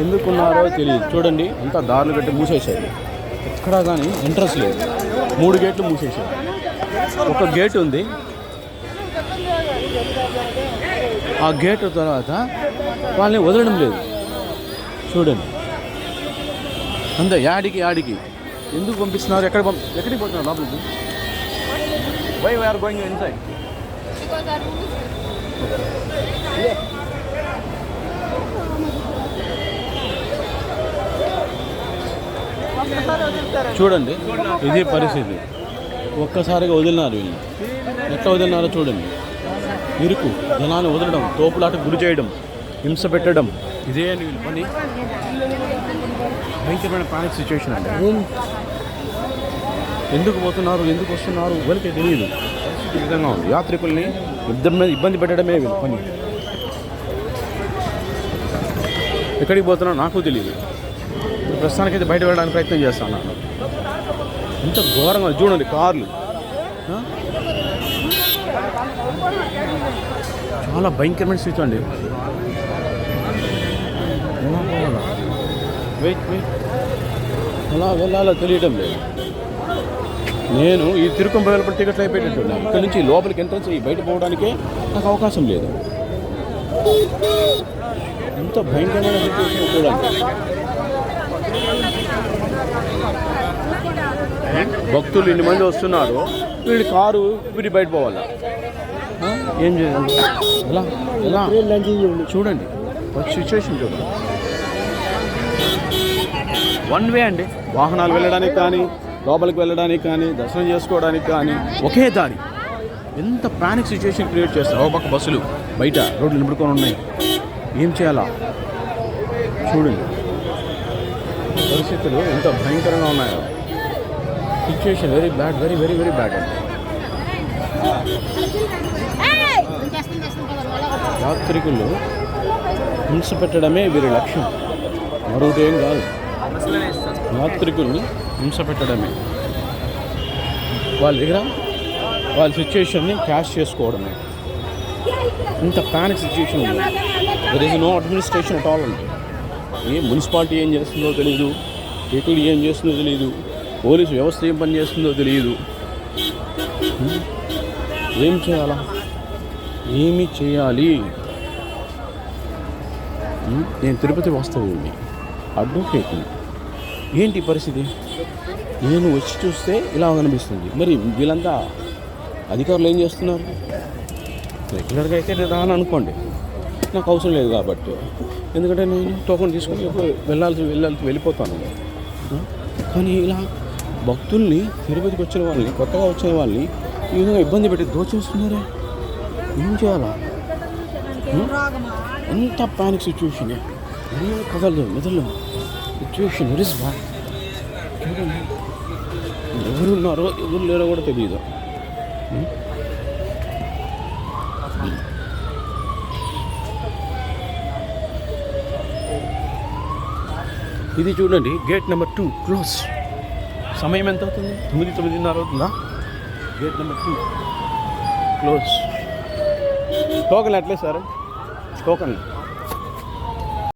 ఎందుకున్నారో తెలియదు. చూడండి అంతా దారులు కట్టి మూసేశారు. ఎక్కడా కానీ ఎంట్రన్స్ లేదు. 3 గేట్లు మూసేశారు. ఒక గేట్ ఉంది. ఆ గేట్ తర్వాత వాళ్ళని వదలడం లేదు. చూడండి అంతే. యాడికి ఎందుకు పంపిస్తున్నారు? ఎక్కడికి పోతున్నారు లోపలికి? Why we're going inside? చూడండి ఇదే పరిస్థితి. ఒక్కసారిగా వదిలినారు వీళ్ళు. ఎట్లా వదిలినారో చూడండి. ఇరుకు జనాన్ని వదలడం, తోపులాట గురి చేయడం, హింస పెట్టడం, ఇదే వీళ్ళు పని. భయంకరమైన పానిక్ సిచ్యువేషన్ అండి. ఎందుకు పోతున్నారు, ఎందుకు వస్తున్నారు ఎవరికి తెలియదు. పరిస్థితి విధంగా ఉంది. యాత్రికుల్ని ఇబ్బంది పెట్టడమే వీళ్ళు పని. ఎక్కడికి పోతున్నా నాకు తెలియదు. ప్రస్తుతానికైతే బయట వెళ్ళడానికి ప్రయత్నం చేస్తాను. ఎంత ఘోరంగా చూడండి కార్లు. చాలా భయంకరమైన స్థితి అండి. ఎలా పోవాలా? వెయిట్ ఎలా వెళ్ళాలో తెలియడం లేదు. నేను ఈ తిరుపతి వెళ్ళినప్పుడు టికెట్లు అయిపోయినట్టున్నాను. ఇక్కడ నుంచి లోపలికి ఎంట్రన్స్ బయట పోవడానికే నాకు అవకాశం లేదు. ఎంత భయంకరమైన సిచ్యువేషన్ చూడండి. భక్తులు ఇన్ని మంది వస్తున్నారు. వీడి కారు వీడి బయట పోవాలా? ఏం చేయాలి? ఎలా చూడండి సిచ్యువేషన్ చూడండి. 1 వే అండి. వాహనాలు వెళ్ళడానికి కానీ, లోపలికి వెళ్ళడానికి కానీ, దర్శనం చేసుకోవడానికి కానీ ఒకే దారి. ఎంత పానిక్ సిచ్యువేషన్ క్రియేట్ చేస్తారు. ఒక పక్క బస్సులు బయట రోడ్లు నింపుకొని ఉన్నాయి. ఏం చేయాలా చూడండి. పరిస్థితులు ఎంత భయంకరంగా ఉన్నాయో. Situation very bad, very very very bad అండి. యాత్రికులు హింస పెట్టడమే వీరి లక్ష్యం, మరొకటి ఏం కాదు. యాత్రికుల్ని హింస పెట్టడమే వాళ్ళ దగ్గర, వాళ్ళ సిచ్యువేషన్ని క్యాష్ చేసుకోవడమే. ఇంత ప్యానిక్ సిచ్యువేషన్ ఉంది. There is no administration at all అండి. మున్సిపాలిటీ ఏం చేస్తుందో తెలియదు, టీటీడీ ఏం చేస్తుందో తెలియదు, పోలీసు వ్యవస్థ ఏం పని చేస్తుందో తెలియదు. ఏం చేయాలా? ఏమి చేయాలి? నేను తిరుపతి వాస్తవ్యుడిని, అడ్వకేట్ని. ఏంటి పరిస్థితి? నేను వచ్చి చూస్తే ఇలా అనిపిస్తుంది. మరి వీళ్ళంతా అధికారులు ఏం చేస్తున్నారు? రెగ్యులర్గా అయితే రాననుకోండి, నాకు అవసరం లేదు కాబట్టి. ఎందుకంటే నేను టోకెన్ తీసుకొని వెళ్ళిపోతాను. కానీ ఇలా భక్తుల్ని, తిరుపతికి వచ్చిన వాళ్ళని, కొత్తగా వచ్చిన వాళ్ళని ఈ విధంగా ఇబ్బంది పెట్టి దోచేస్తున్నారే. ఏం చేయాలా? ఎంత పానిక్ సిచ్యువేషన్, కదలదు మెదలు సిచ్యువేషన్. Very bad. చూడండి ఎవరు ఉన్నారో ఎవరు లేరో కూడా తెలియదు. ఇది చూడండి గేట్ నెంబర్ 2 క్లోజ్. సమయం ఎంత అవుతుంది? 9:30 అవుతుందా? Gate number 2 close. టోకన్ ఎట్లే సార్? టోకన్